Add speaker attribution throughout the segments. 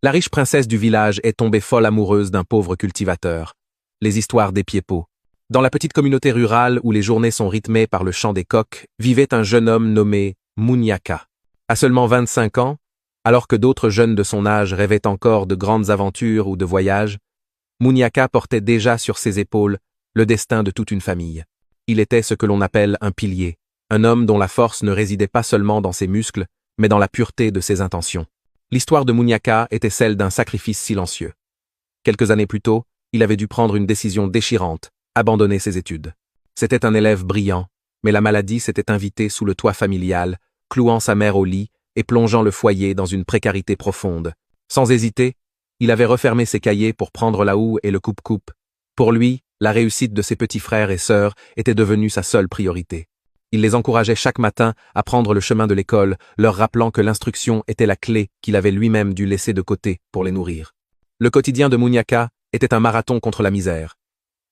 Speaker 1: La riche princesse du village est tombée folle amoureuse d'un pauvre cultivateur. Les histoires des pieds-pots. Dans la petite communauté rurale où les journées sont rythmées par le chant des coqs, vivait un jeune homme nommé Muniaka. À seulement 25 ans, alors que d'autres jeunes de son âge rêvaient encore de grandes aventures ou de voyages, Muniaka portait déjà sur ses épaules le destin de toute une famille. Il était ce que l'on appelle un pilier, un homme dont la force ne résidait pas seulement dans ses muscles, mais dans la pureté de ses intentions. L'histoire de Muniaka était celle d'un sacrifice silencieux. Quelques années plus tôt, il avait dû prendre une décision déchirante, abandonner ses études. C'était un élève brillant, mais la maladie s'était invitée sous le toit familial, clouant sa mère au lit et plongeant le foyer dans une précarité profonde. Sans hésiter, il avait refermé ses cahiers pour prendre la houe et le coupe-coupe. Pour lui, la réussite de ses petits frères et sœurs était devenue sa seule priorité. Il les encourageait chaque matin à prendre le chemin de l'école, leur rappelant que l'instruction était la clé qu'il avait lui-même dû laisser de côté pour les nourrir. Le quotidien de Muniaka était un marathon contre la misère.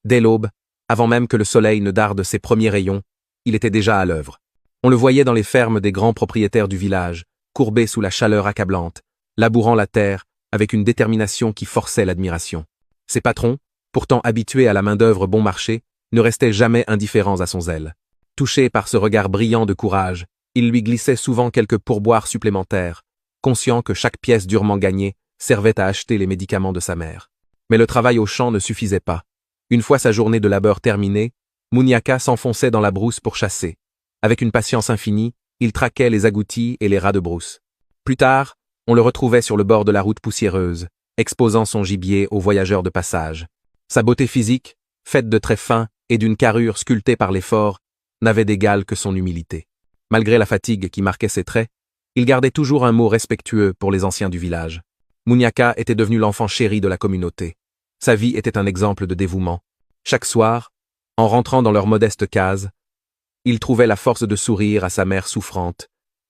Speaker 1: Dès l'aube, avant même que le soleil ne darde ses premiers rayons, il était déjà à l'œuvre. On le voyait dans les fermes des grands propriétaires du village, courbé sous la chaleur accablante, labourant la terre avec une détermination qui forçait l'admiration. Ses patrons, pourtant habitués à la main-d'œuvre bon marché, ne restaient jamais indifférents à son zèle. Touché par ce regard brillant de courage, il lui glissait souvent quelques pourboires supplémentaires, conscient que chaque pièce durement gagnée servait à acheter les médicaments de sa mère. Mais le travail au champ ne suffisait pas. Une fois sa journée de labeur terminée, Muniaka s'enfonçait dans la brousse pour chasser. Avec une patience infinie, il traquait les agoutis et les rats de brousse. Plus tard, on le retrouvait sur le bord de la route poussiéreuse, exposant son gibier aux voyageurs de passage. Sa beauté physique, faite de traits fins et d'une carrure sculptée par l'effort, n'avait d'égal que son humilité. Malgré la fatigue qui marquait ses traits, il gardait toujours un mot respectueux pour les anciens du village. Muniaka était devenu l'enfant chéri de la communauté. Sa vie était un exemple de dévouement. Chaque soir, en rentrant dans leur modeste case, il trouvait la force de sourire à sa mère souffrante,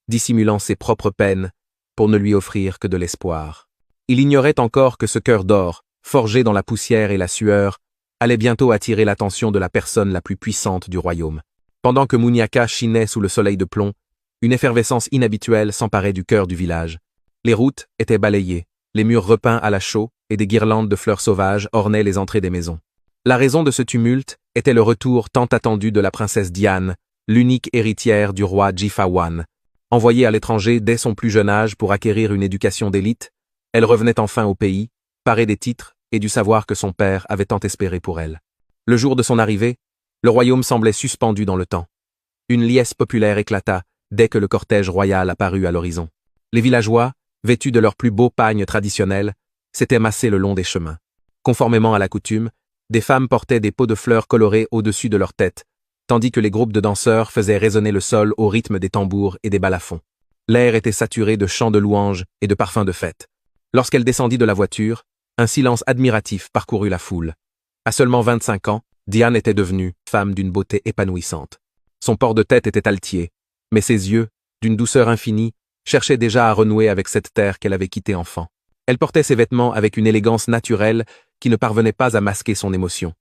Speaker 1: dissimulant ses propres peines pour ne lui offrir que de l'espoir. Il ignorait encore que ce cœur d'or, forgé dans la poussière et la sueur, allait bientôt attirer l'attention de la personne la plus puissante du royaume. Pendant que Muniaka chinait sous le soleil de plomb, une effervescence inhabituelle s'emparait du cœur du village. Les routes étaient balayées, les murs repeints à la chaux et des guirlandes de fleurs sauvages ornaient les entrées des maisons. La raison de ce tumulte était le retour tant attendu de la princesse Diane, l'unique héritière du roi Jifawan. Envoyée à l'étranger dès son plus jeune âge pour acquérir une éducation d'élite, elle revenait enfin au pays, parée des titres et du savoir que son père avait tant espéré pour elle. Le jour de son arrivée, le royaume semblait suspendu dans le temps. Une liesse populaire éclata dès que le cortège royal apparut à l'horizon. Les villageois, vêtus de leurs plus beaux pagnes traditionnels, s'étaient massés le long des chemins. Conformément à la coutume, des femmes portaient des pots de fleurs colorées au-dessus de leur tête, tandis que les groupes de danseurs faisaient résonner le sol au rythme des tambours et des balafons. L'air était saturé de chants de louanges et de parfums de fête. Lorsqu'elle descendit de la voiture, un silence admiratif parcourut la foule. À seulement 25 ans, Diane était devenue femme d'une beauté épanouissante. Son port de tête était altier, mais ses yeux, d'une douceur infinie, cherchaient déjà à renouer avec cette terre qu'elle avait quittée enfant. Elle portait ses vêtements avec une élégance naturelle qui ne parvenait pas à masquer son émotion.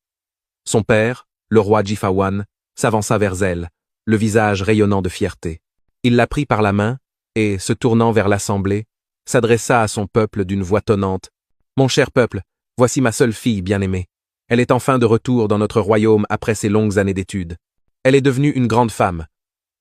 Speaker 1: Son père, le roi Jifawan, s'avança vers elle, le visage rayonnant de fierté. Il la prit par la main et, se tournant vers l'assemblée, s'adressa à son peuple d'une voix tonnante. « Mon cher peuple, voici ma seule fille bien-aimée. Elle est enfin de retour dans notre royaume après ses longues années d'études. Elle est devenue une grande femme,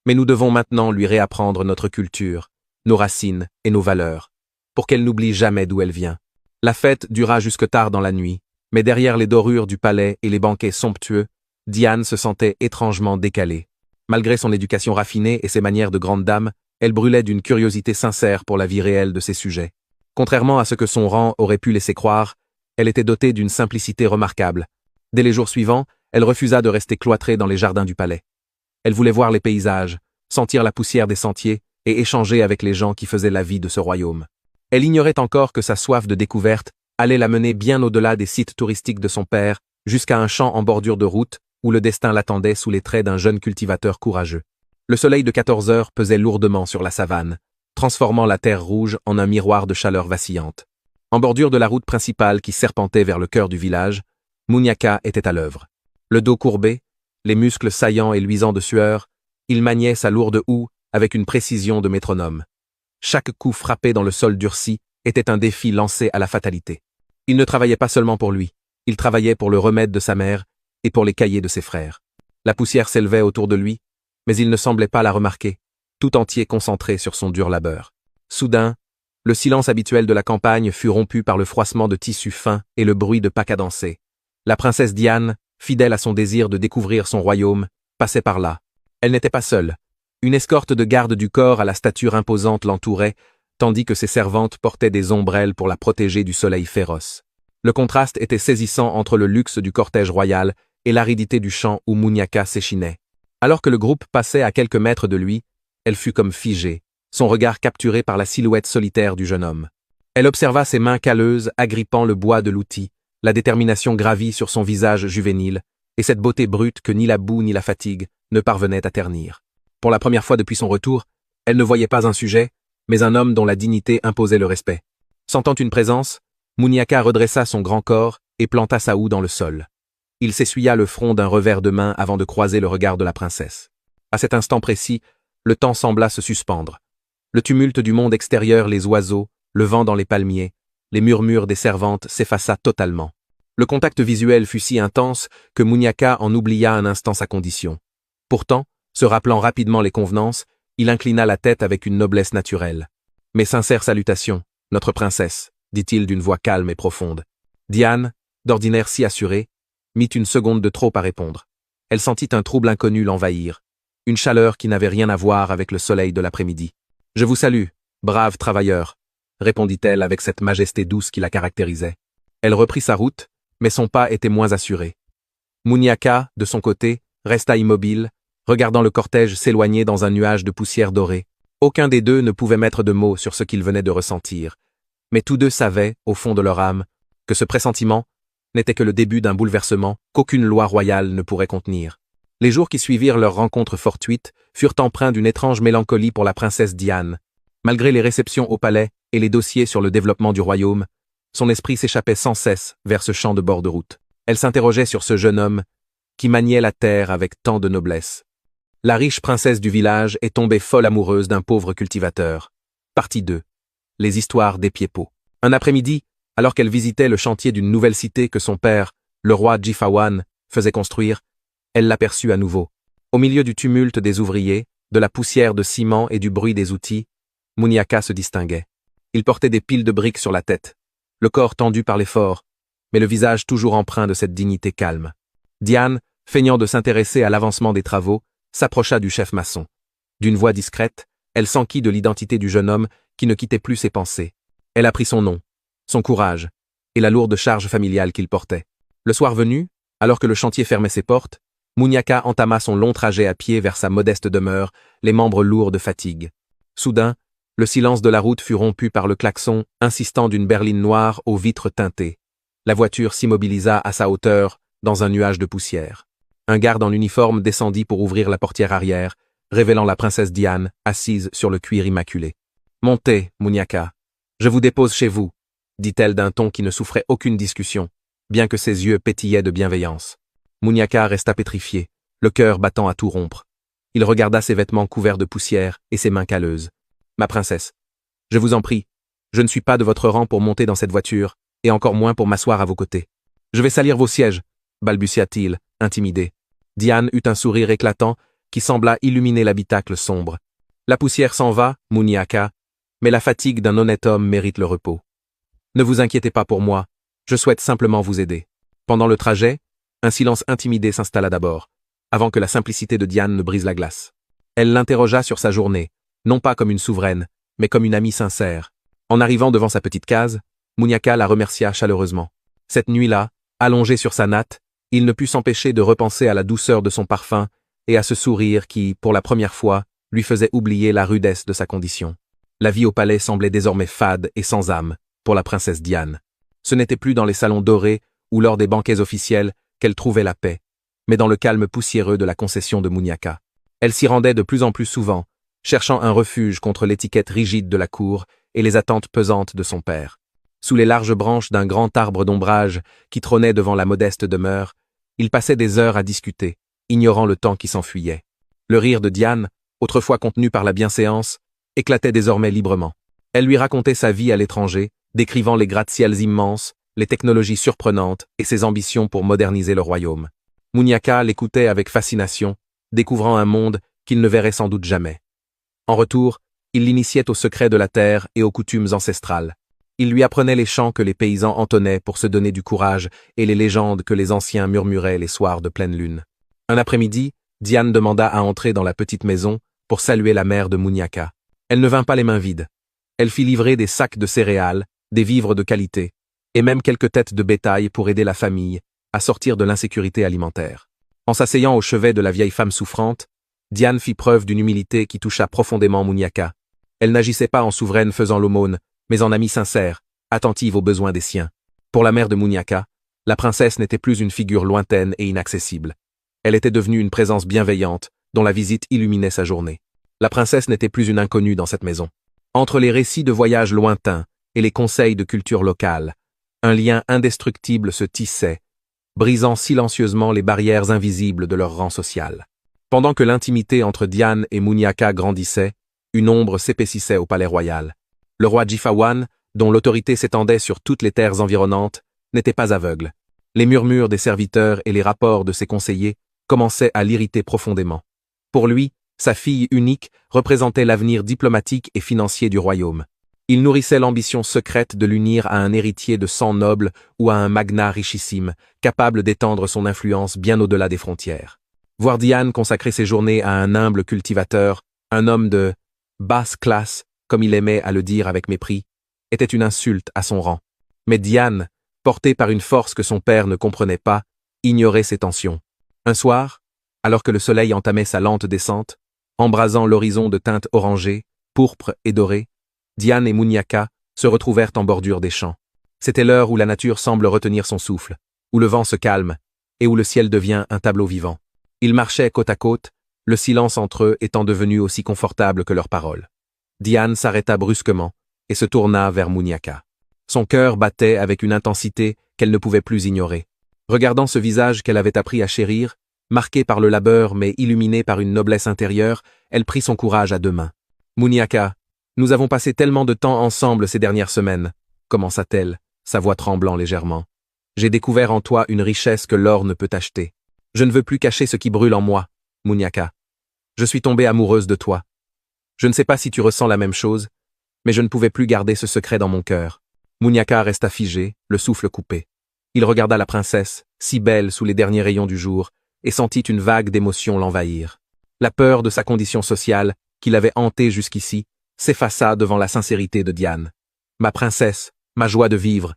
Speaker 1: mais nous devons maintenant lui réapprendre notre culture, nos racines et nos valeurs, pour qu'elle n'oublie jamais d'où elle vient. » La fête dura jusque tard dans la nuit, mais derrière les dorures du palais et les banquets somptueux, Diane se sentait étrangement décalée. Malgré son éducation raffinée et ses manières de grande dame, elle brûlait d'une curiosité sincère pour la vie réelle de ses sujets. Contrairement à ce que son rang aurait pu laisser croire, elle était dotée d'une simplicité remarquable. Dès les jours suivants, elle refusa de rester cloîtrée dans les jardins du palais. Elle voulait voir les paysages, sentir la poussière des sentiers et échanger avec les gens qui faisaient la vie de ce royaume. Elle ignorait encore que sa soif de découverte allait la mener bien au-delà des sites touristiques de son père, jusqu'à un champ en bordure de route où le destin l'attendait sous les traits d'un jeune cultivateur courageux. Le soleil de 14 heures pesait lourdement sur la savane, transformant la terre rouge en un miroir de chaleur vacillante. En bordure de la route principale qui serpentait vers le cœur du village, Muniaka était à l'œuvre. Le dos courbé, les muscles saillants et luisants de sueur, il maniait sa lourde houe avec une précision de métronome. Chaque coup frappé dans le sol durci était un défi lancé à la fatalité. Il ne travaillait pas seulement pour lui, il travaillait pour le remède de sa mère et pour les cahiers de ses frères. La poussière s'élevait autour de lui, mais il ne semblait pas la remarquer, tout entier concentré sur son dur labeur. Soudain, le silence habituel de la campagne fut rompu par le froissement de tissus fins et le bruit de pas cadencés. La princesse Diane, fidèle à son désir de découvrir son royaume, passait par là. Elle n'était pas seule. Une escorte de gardes du corps à la stature imposante l'entourait, tandis que ses servantes portaient des ombrelles pour la protéger du soleil féroce. Le contraste était saisissant entre le luxe du cortège royal et l'aridité du champ où Muniaka s'échinait. Alors que le groupe passait à quelques mètres de lui, elle fut comme figée, son regard capturé par la silhouette solitaire du jeune homme. Elle observa ses mains calleuses agrippant le bois de l'outil, la détermination gravie sur son visage juvénile, et cette beauté brute que ni la boue ni la fatigue ne parvenaient à ternir. Pour la première fois depuis son retour, elle ne voyait pas un sujet, mais un homme dont la dignité imposait le respect. Sentant une présence, Muniaka redressa son grand corps et planta sa houe dans le sol. Il s'essuya le front d'un revers de main avant de croiser le regard de la princesse. À cet instant précis, le temps sembla se suspendre. Le tumulte du monde extérieur, les oiseaux, le vent dans les palmiers, les murmures des servantes s'effaça totalement. Le contact visuel fut si intense que Muniaka en oublia un instant sa condition. Pourtant, se rappelant rapidement les convenances, il inclina la tête avec une noblesse naturelle. « Mes sincères salutations, notre princesse », dit-il d'une voix calme et profonde. Diane, d'ordinaire si assurée, mit une seconde de trop à répondre. Elle sentit un trouble inconnu l'envahir, une chaleur qui n'avait rien à voir avec le soleil de l'après-midi. « Je vous salue, brave travailleur », répondit-elle avec cette majesté douce qui la caractérisait. Elle reprit sa route, mais son pas était moins assuré. Muniaka, de son côté, resta immobile, regardant le cortège s'éloigner dans un nuage de poussière dorée. Aucun des deux ne pouvait mettre de mots sur ce qu'ils venaient de ressentir, mais tous deux savaient, au fond de leur âme, que ce pressentiment n'était que le début d'un bouleversement qu'aucune loi royale ne pourrait contenir. Les jours qui suivirent leur rencontre fortuite furent empreints d'une étrange mélancolie pour la princesse Diane. Malgré les réceptions au palais et les dossiers sur le développement du royaume, son esprit s'échappait sans cesse vers ce champ de bord de route. Elle s'interrogeait sur ce jeune homme qui maniait la terre avec tant de noblesse. La riche princesse du village est tombée folle amoureuse d'un pauvre cultivateur. Partie 2. Les histoires des Pieds-Pots. Un après-midi, alors qu'elle visitait le chantier d'une nouvelle cité que son père, le roi Jifawan, faisait construire, elle l'aperçut à nouveau. Au milieu du tumulte des ouvriers, de la poussière de ciment et du bruit des outils, Muniaka se distinguait. Il portait des piles de briques sur la tête, le corps tendu par l'effort, mais le visage toujours empreint de cette dignité calme. Diane, feignant de s'intéresser à l'avancement des travaux, s'approcha du chef maçon. D'une voix discrète, elle s'enquit de l'identité du jeune homme qui ne quittait plus ses pensées. Elle apprit son nom, son courage, et la lourde charge familiale qu'il portait. Le soir venu, alors que le chantier fermait ses portes, Muniaka entama son long trajet à pied vers sa modeste demeure, les membres lourds de fatigue. Soudain, le silence de la route fut rompu par le klaxon insistant d'une berline noire aux vitres teintées. La voiture s'immobilisa à sa hauteur, dans un nuage de poussière. Un garde en uniforme descendit pour ouvrir la portière arrière, révélant la princesse Diane, assise sur le cuir immaculé. « Montez, Muniaka. Je vous dépose chez vous, » dit-elle d'un ton qui ne souffrait aucune discussion, bien que ses yeux pétillaient de bienveillance. Muniaka resta pétrifié, le cœur battant à tout rompre. Il regarda ses vêtements couverts de poussière et ses mains calleuses. « Ma princesse, je vous en prie, je ne suis pas de votre rang pour monter dans cette voiture, et encore moins pour m'asseoir à vos côtés. Je vais salir vos sièges, » balbutia-t-il, intimidé. Diane eut un sourire éclatant qui sembla illuminer l'habitacle sombre. « La poussière s'en va, Muniaka, mais la fatigue d'un honnête homme mérite le repos. Ne vous inquiétez pas pour moi, je souhaite simplement vous aider. » Pendant le trajet, un silence intimidé s'installa d'abord, avant que la simplicité de Diane ne brise la glace. Elle l'interrogea sur sa journée, non pas comme une souveraine, mais comme une amie sincère. En arrivant devant sa petite case, Muniaka la remercia chaleureusement. Cette nuit-là, allongé sur sa natte, il ne put s'empêcher de repenser à la douceur de son parfum et à ce sourire qui, pour la première fois, lui faisait oublier la rudesse de sa condition. La vie au palais semblait désormais fade et sans âme pour la princesse Diane. Ce n'était plus dans les salons dorés ou lors des banquets officiels qu'elle trouvait la paix, mais dans le calme poussiéreux de la concession de Muniaka. Elle s'y rendait de plus en plus souvent, cherchant un refuge contre l'étiquette rigide de la cour et les attentes pesantes de son père. Sous les larges branches d'un grand arbre d'ombrage qui trônait devant la modeste demeure, il passait des heures à discuter, ignorant le temps qui s'enfuyait. Le rire de Diane, autrefois contenu par la bienséance, éclatait désormais librement. Elle lui racontait sa vie à l'étranger, décrivant les gratte-ciels immenses, les technologies surprenantes et ses ambitions pour moderniser le royaume. Munyaka l'écoutait avec fascination, découvrant un monde qu'il ne verrait sans doute jamais. En retour, il l'initiait aux secrets de la terre et aux coutumes ancestrales. Il lui apprenait les chants que les paysans entonnaient pour se donner du courage et les légendes que les anciens murmuraient les soirs de pleine lune. Un après-midi, Diane demanda à entrer dans la petite maison pour saluer la mère de Munyaka. Elle ne vint pas les mains vides. Elle fit livrer des sacs de céréales, des vivres de qualité, et même quelques têtes de bétail pour aider la famille à sortir de l'insécurité alimentaire. En s'asseyant au chevet de la vieille femme souffrante, Diane fit preuve d'une humilité qui toucha profondément Munyaka. Elle n'agissait pas en souveraine faisant l'aumône, mais en amie sincère, attentive aux besoins des siens. Pour la mère de Munyaka, la princesse n'était plus une figure lointaine et inaccessible. Elle était devenue une présence bienveillante, dont la visite illuminait sa journée. La princesse n'était plus une inconnue dans cette maison. Entre les récits de voyages lointains et les conseils de culture locale, un lien indestructible se tissait, brisant silencieusement les barrières invisibles de leur rang social. Pendant que l'intimité entre Diane et Munyaka grandissait, une ombre s'épaississait au palais royal. Le roi Jifawan, dont l'autorité s'étendait sur toutes les terres environnantes, n'était pas aveugle. Les murmures des serviteurs et les rapports de ses conseillers commençaient à l'irriter profondément. Pour lui, sa fille unique représentait l'avenir diplomatique et financier du royaume. Il nourrissait l'ambition secrète de l'unir à un héritier de sang noble ou à un magnat richissime, capable d'étendre son influence bien au-delà des frontières. Voir Diane consacrer ses journées à un humble cultivateur, un homme de basse classe, comme il aimait à le dire avec mépris, était une insulte à son rang. Mais Diane, portée par une force que son père ne comprenait pas, ignorait ces tensions. Un soir, alors que le soleil entamait sa lente descente, embrasant l'horizon de teintes orangées, pourpres et dorées, Diane et Munyaka se retrouvèrent en bordure des champs. C'était l'heure où la nature semble retenir son souffle, où le vent se calme et où le ciel devient un tableau vivant. Ils marchaient côte à côte, le silence entre eux étant devenu aussi confortable que leurs paroles. Diane s'arrêta brusquement et se tourna vers Munyaka. Son cœur battait avec une intensité qu'elle ne pouvait plus ignorer. Regardant ce visage qu'elle avait appris à chérir, marqué par le labeur mais illuminé par une noblesse intérieure, elle prit son courage à deux mains. « Munyaka, nous avons passé tellement de temps ensemble ces dernières semaines, » commença-t-elle, sa voix tremblant légèrement. « J'ai découvert en toi une richesse que l'or ne peut acheter. Je ne veux plus cacher ce qui brûle en moi, Munyaka. Je suis tombée amoureuse de toi. Je ne sais pas si tu ressens la même chose, mais je ne pouvais plus garder ce secret dans mon cœur. » Munyaka resta figé, le souffle coupé. Il regarda la princesse, si belle sous les derniers rayons du jour, et sentit une vague d'émotion l'envahir. La peur de sa condition sociale, qui l'avait hanté jusqu'ici, s'effaça devant la sincérité de Diane. « Ma princesse, ma joie de vivre, »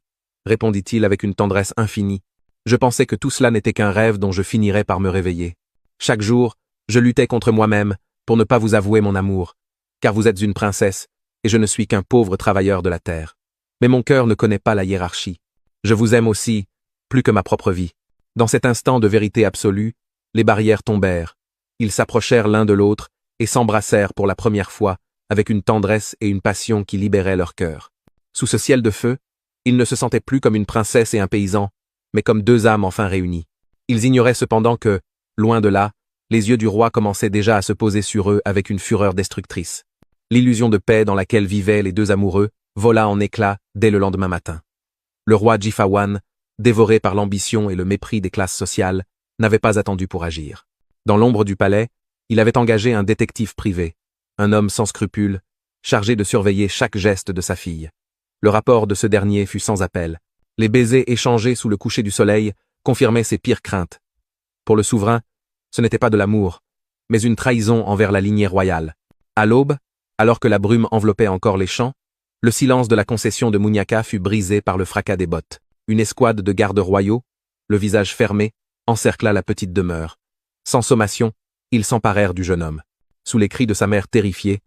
Speaker 1: répondit-il avec une tendresse infinie. « Je pensais que tout cela n'était qu'un rêve dont je finirais par me réveiller. Chaque jour, je luttais contre moi-même pour ne pas vous avouer mon amour, car vous êtes une princesse, et je ne suis qu'un pauvre travailleur de la terre. Mais mon cœur ne connaît pas la hiérarchie. Je vous aime aussi, plus que ma propre vie. » Dans cet instant de vérité absolue, les barrières tombèrent. Ils s'approchèrent l'un de l'autre et s'embrassèrent pour la première fois, avec une tendresse et une passion qui libéraient leur cœur. Sous ce ciel de feu, ils ne se sentaient plus comme une princesse et un paysan, mais comme deux âmes enfin réunies. Ils ignoraient cependant que, loin de là, les yeux du roi commençaient déjà à se poser sur eux avec une fureur destructrice. L'illusion de paix dans laquelle vivaient les deux amoureux vola en éclats dès le lendemain matin. Le roi Jifawan, dévoré par l'ambition et le mépris des classes sociales, n'avait pas attendu pour agir. Dans l'ombre du palais, il avait engagé un détective privé, un homme sans scrupules, chargé de surveiller chaque geste de sa fille. Le rapport de ce dernier fut sans appel. Les baisers échangés sous le coucher du soleil confirmaient ses pires craintes. Pour le souverain, ce n'était pas de l'amour, mais une trahison envers la lignée royale. À l'aube, alors que la brume enveloppait encore les champs, le silence de la concession de Munyaka fut brisé par le fracas des bottes. Une escouade de gardes royaux, le visage fermé, encercla la petite demeure. Sans sommation, ils s'emparèrent du jeune homme. Sous les cris de sa mère terrifiée,